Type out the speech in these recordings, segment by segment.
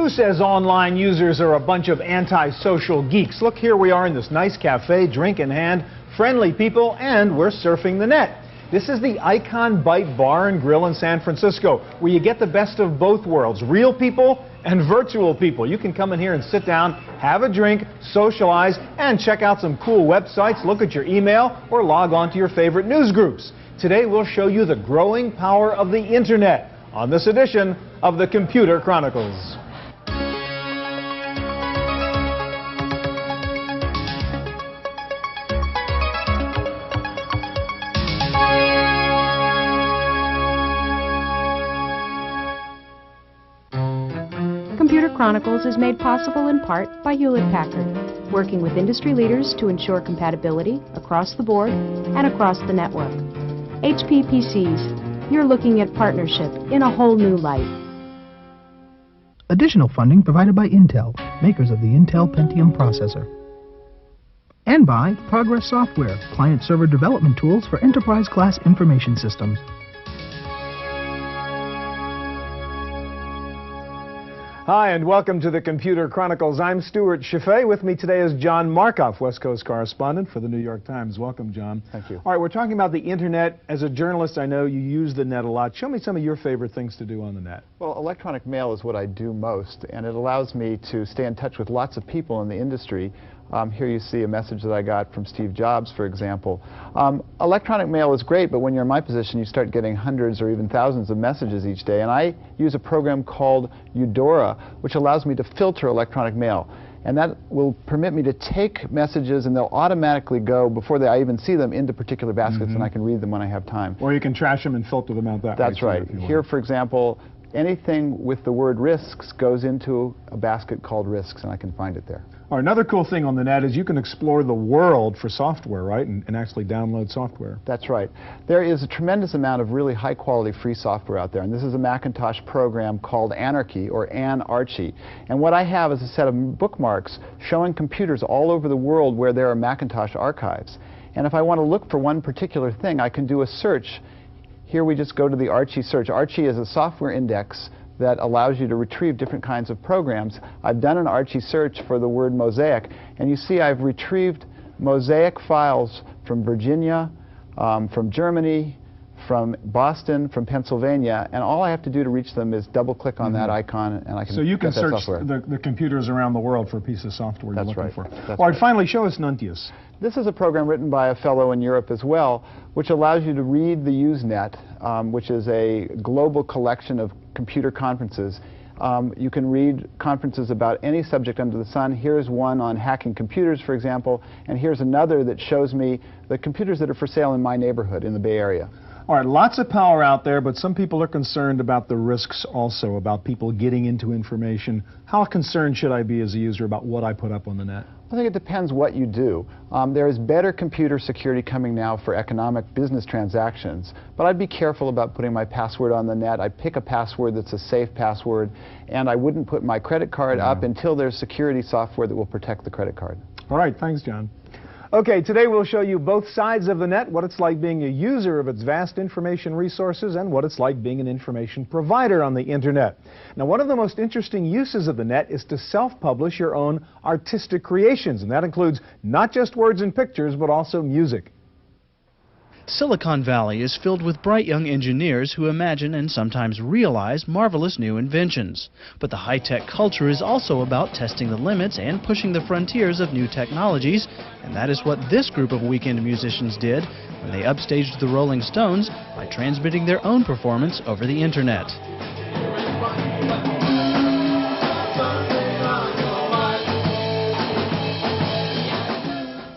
Who says online users are a bunch of anti-social geeks? Look, here we are in this nice cafe, drink in hand, friendly people, and we're surfing the net. This is the Icon Bite Bar and Grill in San Francisco, where you get the best of both worlds, real people and virtual people. You can come in here and sit down, have a drink, socialize, and check out some cool websites, look at your email, or log on to your favorite news groups. Today we'll show you the growing power of the Internet on this edition of the Computer Chronicles. Computer Chronicles is made possible in part by Hewlett-Packard, working with industry leaders to ensure compatibility across the board and across the network. HP PCs, you're looking at partnership in a whole new light. Additional funding provided by Intel, makers of the Intel Pentium processor. And by Progress Software, client-server development tools for enterprise-class information systems. Hi, and welcome to the Computer Chronicles. I'm Stuart Chaffee. With me today is John Markoff, West Coast correspondent for the New York Times. Welcome, John. Thank you. All right, we're talking about the Internet. As a journalist, I know you use the net a lot. Show me some of your favorite things to do on the net. Well, electronic mail is what I do most, and it allows me to stay in touch with lots of people in the industry. Here you see a message that I got from Steve Jobs, for example. Electronic mail is great, but when you're in my position, you start getting hundreds or even thousands of messages each day. And I use a program called Eudora, which allows me to filter electronic mail. And that will permit me to take messages, and they'll automatically go, before I even see them, into particular baskets, and I can read them when I have time. Or you can trash them and filter them out that way. That's right. Here, for example, anything with the word risks goes into a basket called risks, and I can find it there. All right, another cool thing on the net is you can explore the world for software, right, and actually download software. That's right. There is a tremendous amount of really high-quality free software out there, and this is a Macintosh program called Anarchy, or Anarchy. And what I have is a set of bookmarks showing computers all over the world where there are Macintosh archives. And if I want to look for one particular thing, I can do a search. Here we just go to the Archie search. Archie is a software index that allows you to retrieve different kinds of programs. I've done an Archie search for the word mosaic, and you see I've retrieved mosaic files from Virginia, from Germany, from Boston, from Pennsylvania, and all I have to do to reach them is double-click on that icon, and I can. So you can get that search software. the computers around the world for a piece of software you're looking for. That's All right, right. finally, show us Nuntius. This is a program written by a fellow in Europe as well, which allows you to read the Usenet, which is a global collection of computer conferences. You can read conferences about any subject under the sun. Here's one on hacking computers, for example, and here's another that shows me the computers that are for sale in my neighborhood in the Bay Area. All right, lots of power out there, but some people are concerned about the risks also, about people getting into information. How concerned should I be as a user about what I put up on the net? I think it depends what you do. There is better computer security coming now for economic business transactions, but I'd be careful about putting my password on the net. I'd pick a password that's a safe password, and I wouldn't put my credit card up until there's security software that will protect the credit card. All right, thanks, John. Okay, today we'll show you both sides of the net, what it's like being a user of its vast information resources and what it's like being an information provider on the Internet. Now, one of the most interesting uses of the net is to self-publish your own artistic creations, and that includes not just words and pictures, but also music. Silicon Valley is filled with bright young engineers who imagine and sometimes realize marvelous new inventions. But the high-tech culture is also about testing the limits and pushing the frontiers of new technologies, and that is what this group of weekend musicians did when they upstaged the Rolling Stones by transmitting their own performance over the Internet.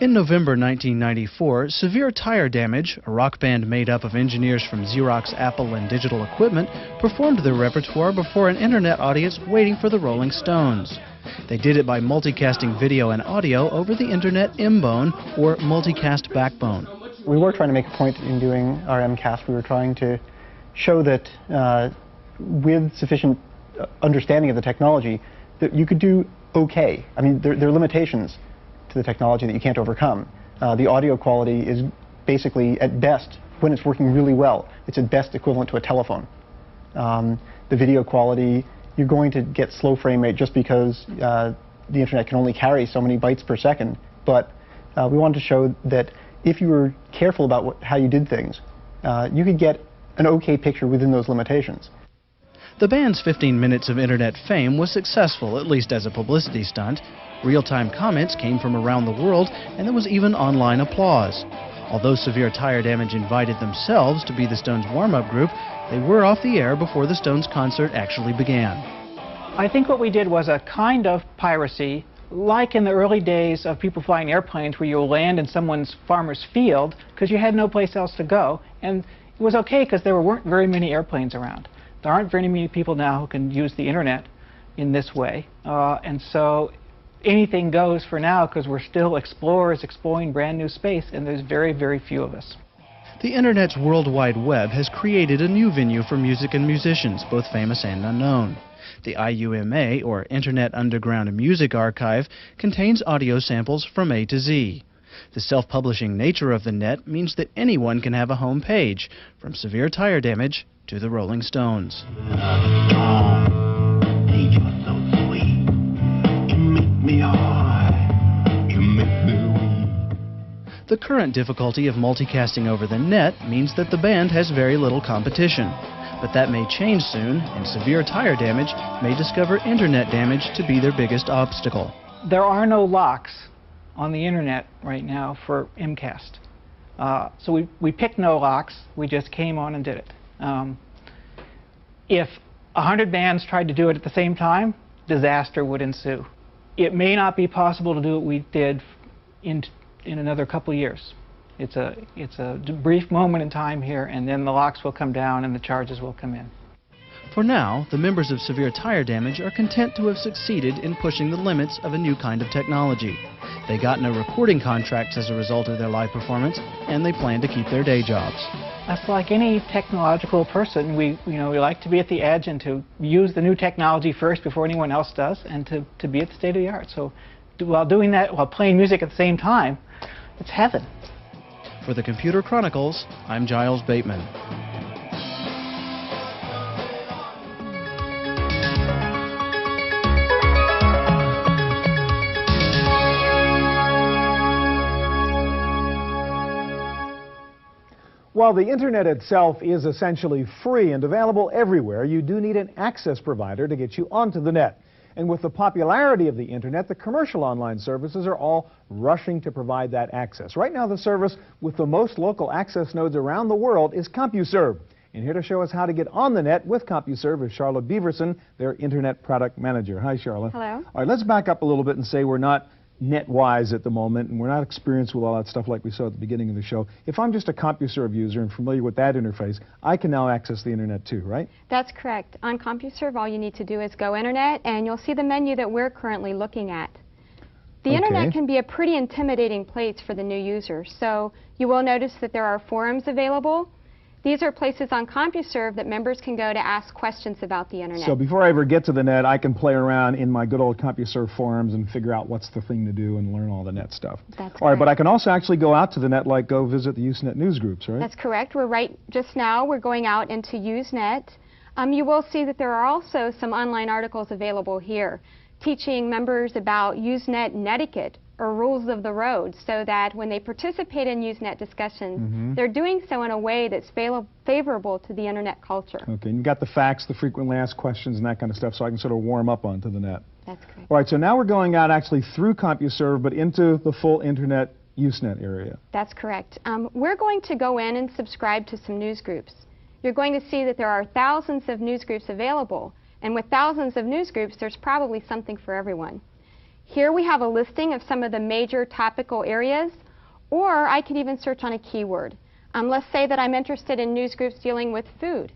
In November 1994, Severe Tire Damage, a rock band made up of engineers from Xerox, Apple, and Digital Equipment, performed their repertoire before an Internet audience waiting for the Rolling Stones. They did it by multicasting video and audio over the Internet M-bone, or multicast backbone. We were trying to make a point in doing our MCast. We were trying to show that with sufficient understanding of the technology, that you could do okay. I mean, there are limitations to the technology that you can't overcome. The audio quality is basically, at best, when it's working really well, it's at best equivalent to a telephone. The video quality you're going to get slow frame rate just because the internet can only carry so many bytes per second. But we wanted to show that if you were careful about how you did things, you could get an okay picture within those limitations. The band's 15 minutes of internet fame was successful, at least as a publicity stunt. Real-time comments came from around the world, and there was even online applause. Although Severe Tire Damage invited themselves to be the Stones' warm-up group, they were off the air before the Stones' concert actually began. I think what we did was a kind of piracy, like in the early days of people flying airplanes where you'll land in someone's farmer's field because you had no place else to go. And it was okay because there weren't very many airplanes around. There aren't very many people now who can use the internet in this way. And so anything goes for now because we're still explorers exploring brand new space, and there's very, very few of us. The Internet's World Wide Web has created a new venue for music and musicians, both famous and unknown. The IUMA, or Internet Underground Music Archive, contains audio samples from A to Z. The self-publishing nature of the net means that anyone can have a home page, from Severe Tire Damage to the Rolling Stones. The current difficulty of multicasting over the net means that the band has very little competition. But that may change soon, and Severe Tire Damage may discover internet damage to be their biggest obstacle. There are no locks on the internet right now for MCAST. So we picked no locks, we just came on and did it. If 100 bands tried to do it at the same time, disaster would ensue. It may not be possible to do what we did in another couple of years. It's a brief moment in time here, and then the locks will come down and the charges will come in. For now, the members of Severe Tire Damage are content to have succeeded in pushing the limits of a new kind of technology. They got no recording contracts as a result of their live performance, and they plan to keep their day jobs. That's like any technological person. We like to be at the edge and to use the new technology first before anyone else does, and to be at the state of the art. So while doing that, while playing music at the same time, it's heaven. For the Computer Chronicles, I'm Giles Bateman. While the internet itself is essentially free and available everywhere, you do need an access provider to get you onto the net. And with the popularity of the internet, the commercial online services are all rushing to provide that access. Right now, the service with the most local access nodes around the world is CompuServe. And here to show us how to get on the net with CompuServe is Charlotte Beaverson, their Internet Product Manager. Hi, Charlotte. Hello. All right, let's back up a little bit and say we're not net-wise at the moment, and we're not experienced with all that stuff like we saw at the beginning of the show. If I'm just a CompuServe user and familiar with that interface, I can now access the internet too, right? That's correct. On CompuServe, all you need to do is go Internet, and you'll see the menu that we're currently looking at. The Internet can be a pretty intimidating place for the new user, so you will notice that there are forums available. These are places on CompuServe that members can go to ask questions about the internet. So before I ever get to the net, I can play around in my good old CompuServe forums and figure out what's the thing to do and learn all the net stuff. That's all right, but I can also actually go out to the net, like go visit the Usenet news groups, right? That's correct. Just now we're going out into Usenet. You will see that there are also some online articles available here teaching members about Usenet netiquette, or rules of the road, so that when they participate in Usenet discussions, they're doing so in a way that's favorable to the internet culture. Okay, and you've got the facts, the frequently asked questions, and that kind of stuff, so I can sort of warm up onto the net. That's correct. All right, so now we're going out actually through CompuServe, but into the full internet Usenet area. That's correct. We're going to go in and subscribe to some news groups. You're going to see that there are thousands of news groups available, and with thousands of news groups, there's probably something for everyone. Here we have a listing of some of the major topical areas, or I could even search on a keyword. Let's say that I'm interested in news groups dealing with food.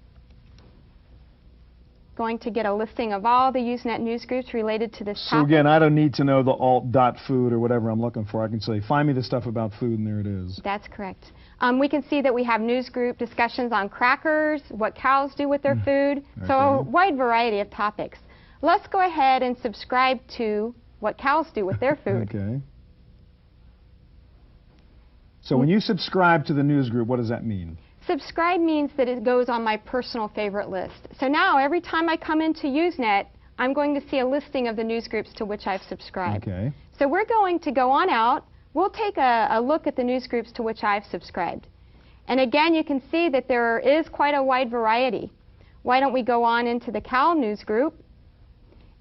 Going to get a listing of all the Usenet news groups related to this topic. So again, I don't need to know the alt.food or whatever I'm looking for. I can say, find me the stuff about food, and there it is. That's correct. We can see that we have news group discussions on crackers, what cows do with their food, so a wide variety of topics. Let's go ahead and subscribe to what cows do with their food. Okay. So when you subscribe to the news group, what does that mean? Subscribe means that it goes on my personal favorite list. So now every time I come into Usenet, I'm going to see a listing of the news groups to which I've subscribed. Okay. So we're going to go on out. We'll take a look at the news groups to which I've subscribed. And again, you can see that there is quite a wide variety. Why don't we go on into the Cal news group?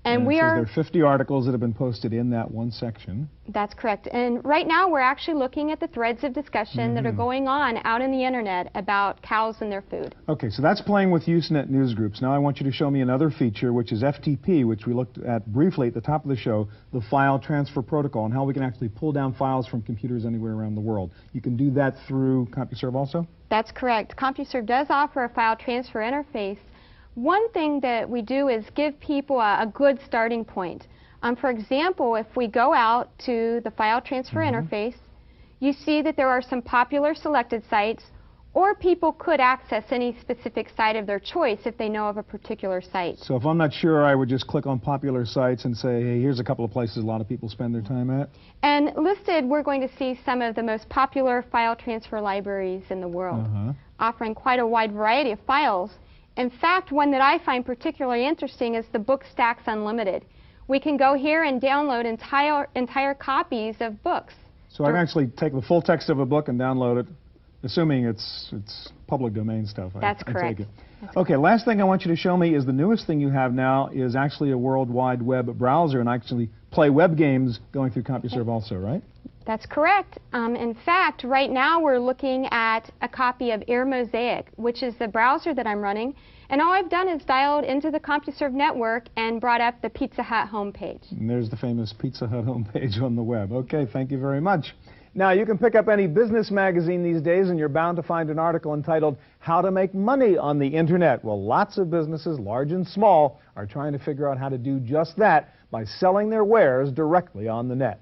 And we there are 50 articles that have been posted in that one section. That's correct. And right now we're actually looking at the threads of discussion that are going on out in the internet about cows and their food. Okay, so that's playing with Usenet news groups. Now I want you to show me another feature, which is FTP, which we looked at briefly at the top of the show, the file transfer protocol, and how we can actually pull down files from computers anywhere around the world. You can do that through CompuServe also? That's correct. CompuServe does offer a file transfer interface. One thing that we do is give people a good starting point. For example, if we go out to the file transfer interface, you see that there are some popular selected sites, or people could access any specific site of their choice if they know of a particular site. So if I'm not sure, I would just click on popular sites and say, hey, here's a couple of places a lot of people spend their time at. And listed, we're going to see some of the most popular file transfer libraries in the world, offering quite a wide variety of files. In fact, one that I find particularly interesting is the BookStacks Unlimited. We can go here and download entire copies of books. So I can actually take the full text of a book and download it, assuming it's public domain stuff. That's correct. I take it. Okay, last thing I want you to show me is the newest thing you have now is actually a World Wide Web browser and actually play web games going through CompuServe also, right? That's correct. In fact, right now we're looking at a copy of Air Mosaic, which is the browser that I'm running. And all I've done is dialed into the CompuServe network and brought up the Pizza Hut homepage. And there's the famous Pizza Hut homepage on the web. Okay, thank you very much. Now, you can pick up any business magazine these days, and you're bound to find an article entitled, How to Make Money on the Internet. Well, lots of businesses, large and small, are trying to figure out how to do just that by selling their wares directly on the net.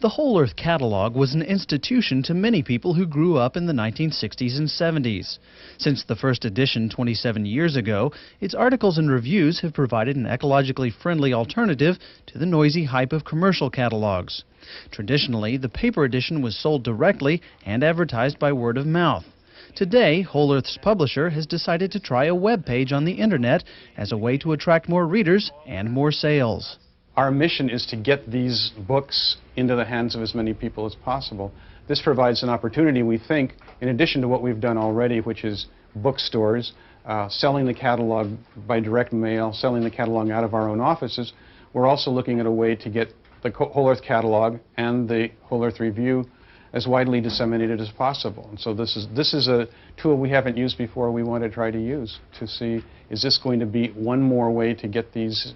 The Whole Earth Catalog was an institution to many people who grew up in the 1960s and 70s. Since the first edition 27 years ago, its articles and reviews have provided an ecologically friendly alternative to the noisy hype of commercial catalogs. Traditionally, the paper edition was sold directly and advertised by word of mouth. Today, Whole Earth's publisher has decided to try a web page on the internet as a way to attract more readers and more sales. Our mission is to get these books into the hands of as many people as possible. This provides an opportunity, we think, in addition to what we've done already, which is bookstores, selling the catalog by direct mail, selling the catalog out of our own offices. We're also looking at a way to get the Whole Earth Catalog and the Whole Earth Review as widely disseminated as possible. And so this is a tool we haven't used before. We want to try to use to see, is this going to be one more way to get these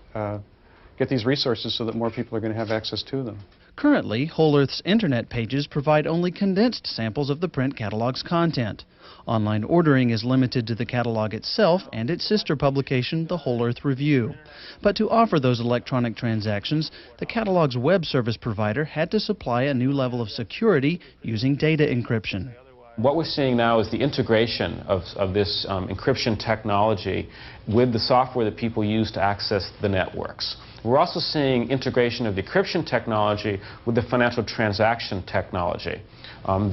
resources so that more people are going to have access to them. Currently, Whole Earth's internet pages provide only condensed samples of the print catalog's content. Online ordering is limited to the catalog itself and its sister publication, the Whole Earth Review. But to offer those electronic transactions, the catalog's web service provider had to supply a new level of security using data encryption. What we're seeing now is the integration of this encryption technology with the software that people use to access the networks. We're also seeing integration of decryption technology with the financial transaction technology.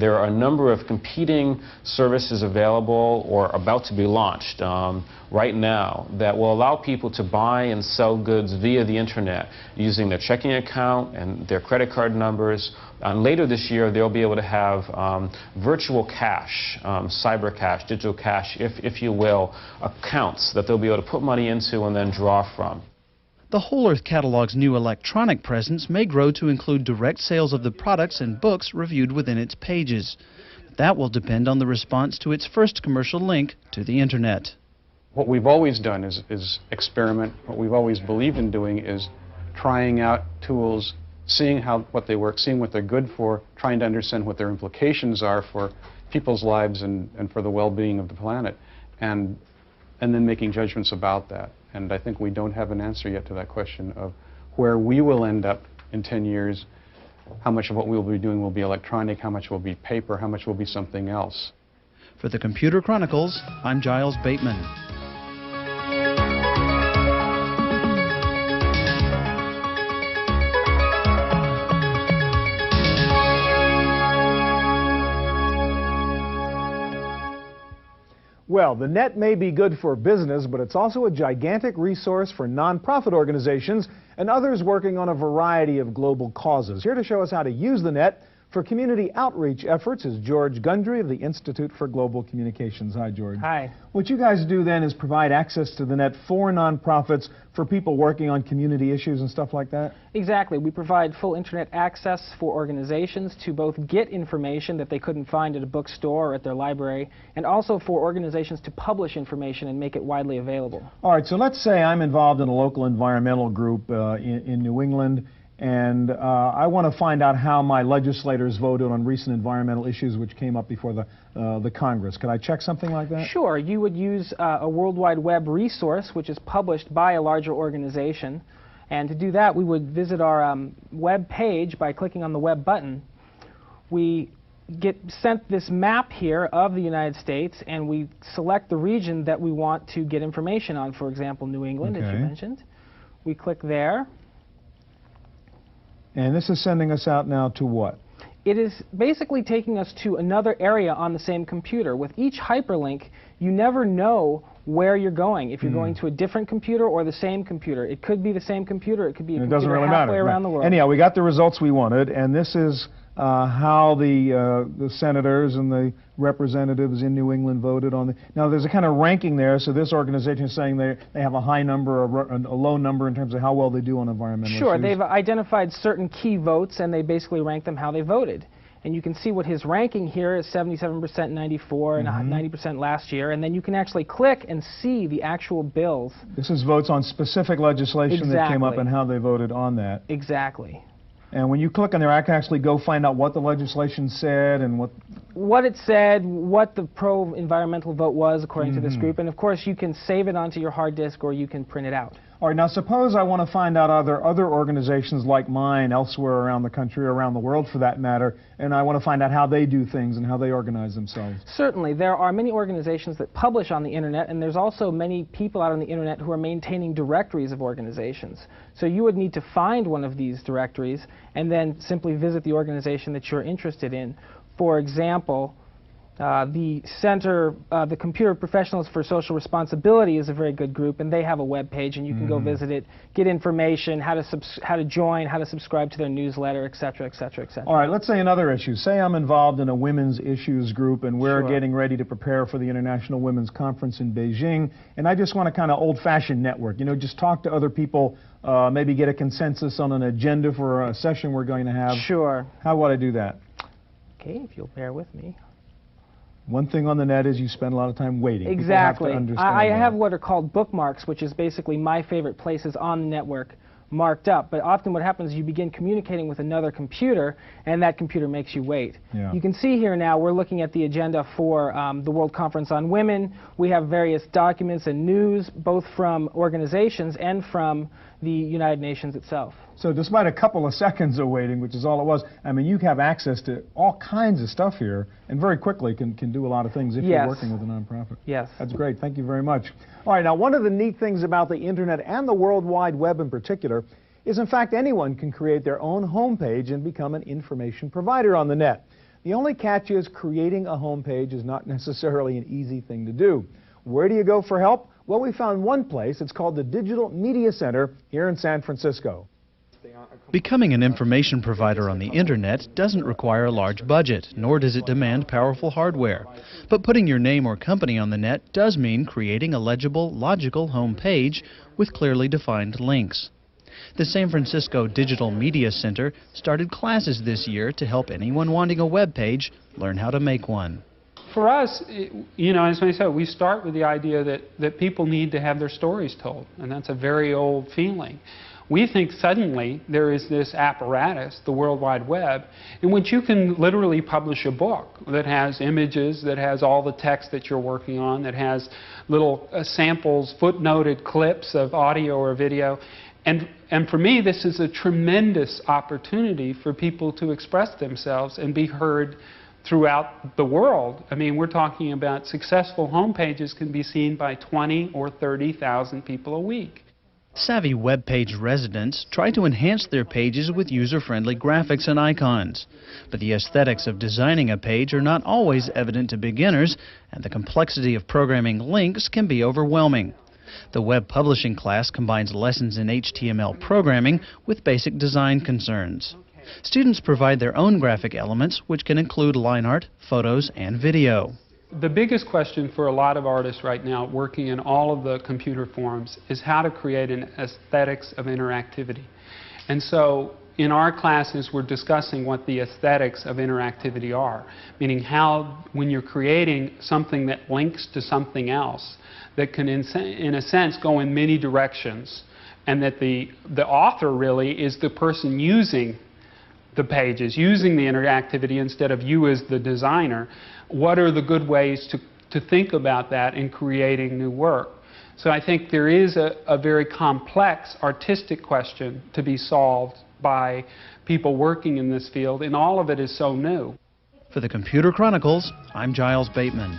There are a number of competing services available or about to be launched right now that will allow people to buy and sell goods via the internet using their checking account and their credit card numbers. And later this year, they'll be able to have virtual cash, cyber cash, digital cash, if you will, accounts that they'll be able to put money into and then draw from. The Whole Earth Catalog's new electronic presence may grow to include direct sales of the products and books reviewed within its pages. That will depend on the response to its first commercial link to the internet. What we've always done is experiment. What we've always believed in doing is trying out tools, seeing what they work, seeing what they're good for, trying to understand what their implications are for people's lives and for the well-being of the planet, and then making judgments about that. And I think we don't have an answer yet to that question of where we will end up in 10 years, how much of what we'll be doing will be electronic, how much will be paper, how much will be something else. For the Computer Chronicles, I'm Giles Bateman. Well, the net may be good for business, but it's also a gigantic resource for nonprofit organizations and others working on a variety of global causes. Here to show us how to use the net for community outreach efforts is George Gundry of the Institute for Global Communications. Hi, George. Hi. What you guys do then is provide access to the net for nonprofits, for people working on community issues and stuff like that? Exactly. We provide full internet access for organizations to both get information that they couldn't find at a bookstore or at their library, and also for organizations to publish information and make it widely available. All right, so let's say I'm involved in a local environmental group in New England, and I want to find out how my legislators voted on recent environmental issues which came up before the Congress. Could I check something like that? Sure. You would use a World Wide Web resource which is published by a larger organization. And to do that, we would visit our web page by clicking on the web button. We get sent this map here of the United States, and we select the region that we want to get information on, for example, New England, as you mentioned. We click there. And this is sending us out now to what? It is basically taking us to another area on the same computer. With each hyperlink, you never know where you're going, if you're going to a different computer or the same computer. It could be the same computer, it could be a computer halfway around the world. Anyhow, we got the results we wanted, and this is how the senators and the representatives in New England voted on the... Now, there's a kind of ranking there, so this organization is saying they have a high number or a low number in terms of how well they do on environmental issues. Sure, they've identified certain key votes, and they basically rank them how they voted. And you can see what his ranking here is: 77% 94 and 90% last year. And then you can actually click and see the actual bills. This is votes on specific legislation that came up and how they voted on that. Exactly. And when you click on there, I can actually go find out what the legislation said and what it said, what the pro-environmental vote was according to this group. And of course, you can save it onto your hard disk or you can print it out. All right, now suppose I want to find out are there other organizations like mine elsewhere around the country, or around the world for that matter, and I want to find out how they do things and how they organize themselves. Certainly. There are many organizations that publish on the internet, and there's also many people out on the internet who are maintaining directories of organizations. So you would need to find one of these directories and then simply visit the organization that you're interested in. For example, the Center, the Computer Professionals for Social Responsibility is a very good group, and they have a web page, and you can go visit it, get information, how to join, how to subscribe to their newsletter, etc., etc., etc. All right, let's say another issue. Say I'm involved in a women's issues group, and we're getting ready to prepare for the International Women's Conference in Beijing, and I just want a kind of old-fashioned network. You know, just talk to other people, maybe get a consensus on an agenda for a session we're going to have. Sure. How would I do that? Okay, if you'll bear with me. One thing on the net is you spend a lot of time waiting. Exactly. I have what are called bookmarks, which is basically my favorite places on the network marked up. But often what happens is you begin communicating with another computer, and that computer makes you wait. You can see here now we're looking at the agenda for the World Conference on Women. We have various documents and news, both from organizations and from the United Nations itself. So despite a couple of seconds of waiting, which is all it was, I mean, you have access to all kinds of stuff here, and very quickly can do a lot of things if you're working with a nonprofit. Yes. That's great. Thank you very much. All right, now one of the neat things about the Internet and the World Wide Web in particular is, in fact, anyone can create their own homepage and become an information provider on the net. The only catch is creating a homepage is not necessarily an easy thing to do. Where do you go for help? Well, we found one place. It's called the Digital Media Center here in San Francisco. Becoming an information provider on the internet doesn't require a large budget, nor does it demand powerful hardware. But putting your name or company on the net does mean creating a legible, logical home page with clearly defined links. The San Francisco Digital Media Center started classes this year to help anyone wanting a web page learn how to make one. For us, you know, as I said, we start with the idea that people need to have their stories told, and that's a very old feeling. We think suddenly there is this apparatus, the World Wide Web, in which you can literally publish a book that has images, that has all the text that you're working on, that has little samples, footnoted clips of audio or video. And for me, this is a tremendous opportunity for people to express themselves and be heard throughout the world. I mean, we're talking about successful homepages can be seen by 20 or 30,000 people a week. Savvy web page residents try to enhance their pages with user-friendly graphics and icons. But the aesthetics of designing a page are not always evident to beginners, and the complexity of programming links can be overwhelming. The web publishing class combines lessons in HTML programming with basic design concerns. Students provide their own graphic elements, which can include line art, photos, and video. The biggest question for a lot of artists right now working in all of the computer forums is how to create an aesthetics of interactivity. And so in our classes we're discussing what the aesthetics of interactivity are, meaning how when you're creating something that links to something else that can in a sense go in many directions, and that the author really is the person using the pages, using the interactivity instead of you as the designer. What are the good ways to think about that in creating new work? So I think there is a very complex artistic question to be solved by people working in this field, and all of it is so new. For the Computer Chronicles, I'm Giles Bateman.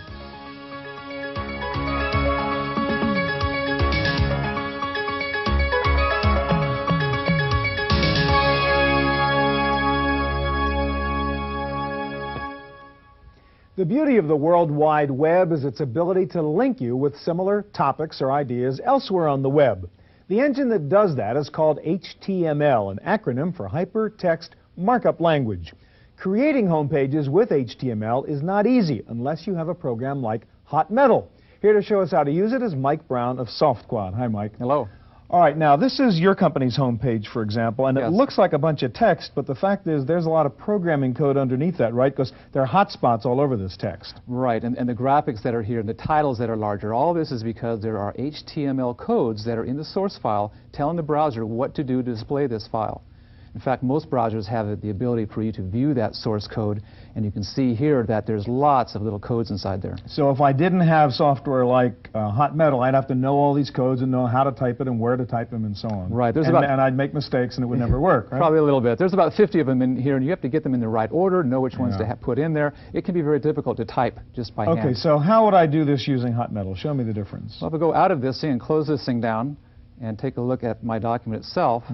The beauty of the World Wide Web is its ability to link you with similar topics or ideas elsewhere on the web. The engine that does that is called HTML, an acronym for Hypertext Markup Language. Creating home pages with HTML is not easy unless you have a program like Hot Metal. Here to show us how to use it is Mike Brown of SoftQuad. Hi, Mike. Hello. All right, now this is your company's homepage, for example, and it looks like a bunch of text, but the fact is there's a lot of programming code underneath that, right? Because there are hotspots all over this text. Right, and the graphics that are here, and the titles that are larger, all this is because there are HTML codes that are in the source file telling the browser what to do to display this file. In fact, most browsers have the ability for you to view that source code, and you can see here that there's lots of little codes inside there. So if I didn't have software like Hot Metal, I'd have to know all these codes and know how to type it and where to type them and so on. Right. And I'd make mistakes and it would never work, right? Probably a little bit. There's about 50 of them in here, and you have to get them in the right order, know which ones to put in there. It can be very difficult to type just by hand. Okay, so how would I do this using Hot Metal? Show me the difference. Well, if I go out of this thing and close this thing down and take a look at my document itself,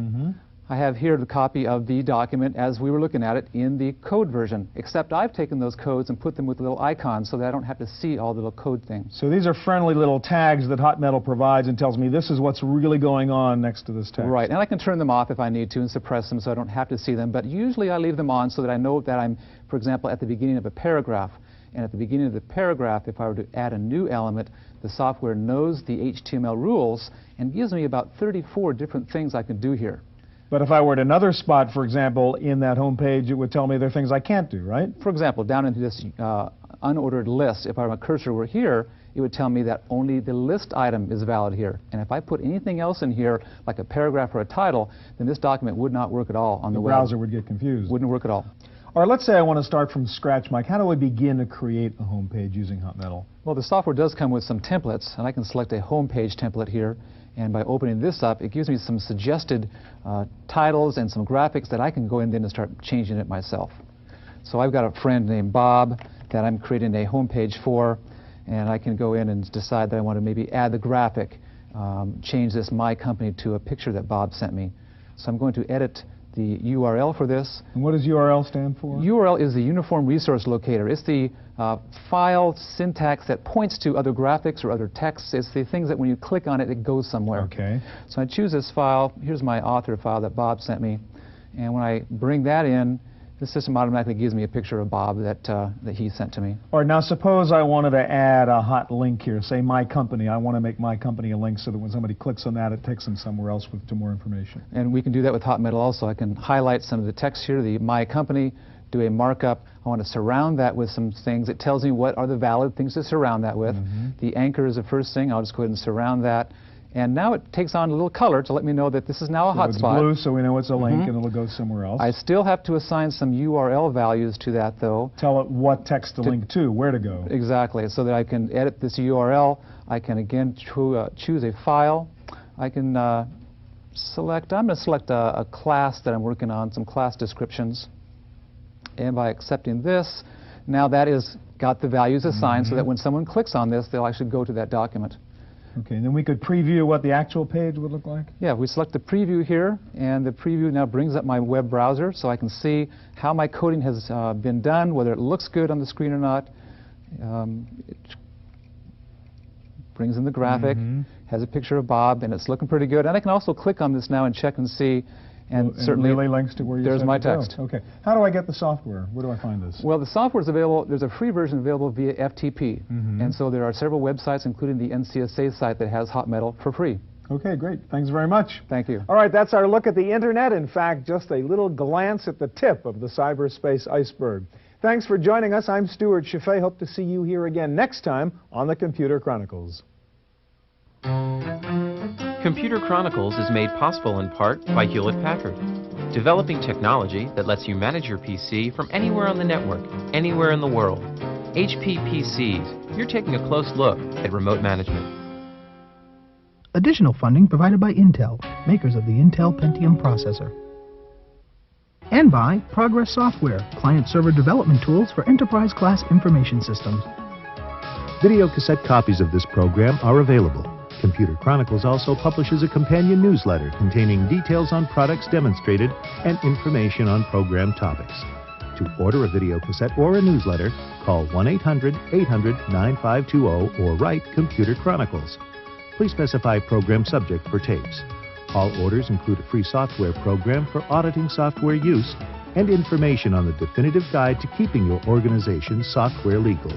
I have here the copy of the document as we were looking at it in the code version, except I've taken those codes and put them with little icons so that I don't have to see all the little code things. So these are friendly little tags that Hot Metal provides and tells me this is what's really going on next to this text. Right, and I can turn them off if I need to and suppress them so I don't have to see them, but usually I leave them on so that I know that I'm, for example, at the beginning of a paragraph. And at the beginning of the paragraph, if I were to add a new element, the software knows the HTML rules and gives me about 34 different things I can do here. But if I were at another spot, for example, in that home page, it would tell me there are things I can't do, right? For example, down into this unordered list, if my cursor were here, it would tell me that only the list item is valid here. And if I put anything else in here, like a paragraph or a title, then this document would not work at all on the web. The browser would get confused. Wouldn't work at all. Or let's say I want to start from scratch, Mike. How do I begin to create a home page using Hot Metal? Well, the software does come with some templates, and I can select a home page template here. And by opening this up, it gives me some suggested titles and some graphics that I can go in then and start changing it myself. So I've got a friend named Bob that I'm creating a home page for, and I can go in and decide that I want to maybe add the graphic, change this My Company to a picture that Bob sent me. So I'm going to edit the URL for this. And what does URL stand for? URL is the Uniform Resource Locator. It's the file syntax that points to other graphics or other texts. It's the things that when you click on it, it goes somewhere. Okay. So I choose this file. Here's my author file that Bob sent me. And when I bring that in, the system automatically gives me a picture of Bob that he sent to me. All right, now suppose I wanted to add a hot link here, say My Company. I want to make My Company a link so that when somebody clicks on that, it takes them somewhere else to more information. And we can do that with Hot Metal also. I can highlight some of the text here, the My Company, do a markup. I want to surround that with some things. It tells me what are the valid things to surround that with. The anchor is the first thing. I'll just go ahead and surround that. And now it takes on a little color to let me know that this is now a hotspot. It's blue, so we know it's a link, and it'll go somewhere else. I still have to assign some URL values to that, though. Tell it what text to link to, where to go. Exactly, so that I can edit this URL. I can, again, choose a file. I can select, I'm going to select a class that I'm working on, some class descriptions. And by accepting this, now that is got the values assigned so that when someone clicks on this, they'll actually go to that document. Okay, and then we could preview what the actual page would look like? Yeah, we select the preview here, and the preview now brings up my web browser, so I can see how my coding has been done, whether it looks good on the screen or not. It brings in the graphic, has a picture of Bob, and it's looking pretty good. And I can also click on this now and check and see, and certainly relay links to where you there's said my to go. text. Okay. How do I get the software? Where do I find this? Well, the software is available. There's a free version available via FTP, and so there are several websites, including the NCSA site that has Hot Metal for free. Okay, great. Thanks very much. Thank you. All right, that's our look at the Internet. In fact, just a little glance at the tip of the cyberspace iceberg. Thanks for joining us. I'm Stuart Chaffee. Hope to see you here again next time on the Computer Chronicles. Computer Chronicles is made possible in part by Hewlett-Packard, developing technology that lets you manage your PC from anywhere on the network, anywhere in the world. HP PCs, you're taking a close look at remote management. Additional funding provided by Intel, makers of the Intel Pentium processor. And by Progress Software, client-server development tools for enterprise-class information systems. Video cassette copies of this program are available. Computer Chronicles also publishes a companion newsletter containing details on products demonstrated and information on program topics. To order a video cassette or a newsletter, call 1-800-800-9520 or write Computer Chronicles. Please specify program subject for tapes. All orders include a free software program for auditing software use and information on the definitive guide to keeping your organization's software legal.